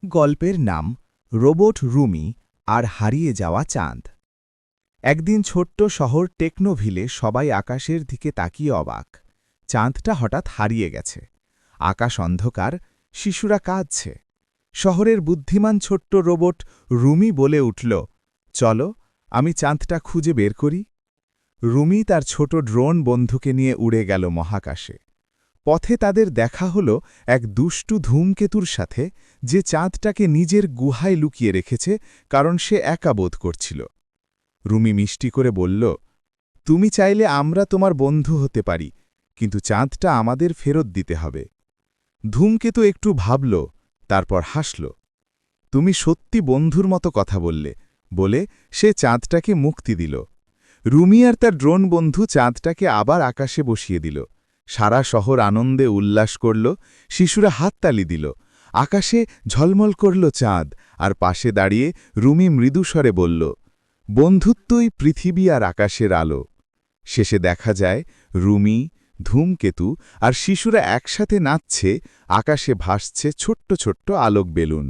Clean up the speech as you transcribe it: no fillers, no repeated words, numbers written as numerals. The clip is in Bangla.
গল্পের নাম রোবট রুমি আর হারিয়ে যাওয়া চাঁদ। একদিন ছোট্ট শহর টেকনোভিলে সবাই আকাশের দিকে তাকিয়ে অবাক। চাঁদটা হঠাৎ হারিয়ে গেছে। আকাশ অন্ধকার, শিশুরা কাঁদছে। শহরের বুদ্ধিমান ছোট্ট রোবট রুমি বলে উঠল, চলো আমি চাঁদটা খুঁজে বের করি। রুমি তার ছোট ড্রোন বন্ধুকে নিয়ে উড়ে গেল মহাকাশে। পথে তাদের দেখা হল এক দুষ্টু ধূমকেতুর সাথে, যে চাঁদটাকে নিজের গুহায় লুকিয়ে রেখেছে, কারণ সে একা বোধ করছিল। রুমি মিষ্টি করে বলল, তুমি চাইলে আমরা তোমার বন্ধু হতে পারি, কিন্তু চাঁদটা আমাদের ফেরত দিতে হবে। ধূমকেতু একটু ভাবল, তারপর হাসল। তুমি সত্যি বন্ধুর মতো কথা বলে সে চাঁদটাকে মুক্তি দিল। রুমি আর তার ড্রোন বন্ধু চাঁদটাকে আবার আকাশে বসিয়ে দিল। সারা শহর আনন্দে উল্লাস করল, শিশুরা হাততালি দিল। আকাশে ঝলমল করল চাঁদ, আর পাশে দাঁড়িয়ে রুমি মৃদুস্বরে বলল, বন্ধুত্বই পৃথিবী আর আকাশের আলো। শেষে দেখা যায় রুমি, ধূমকেতু আর শিশুরা একসাথে নাচছে, আকাশে ভাসছে ছোট্ট ছোট্ট আলোক বেলুন।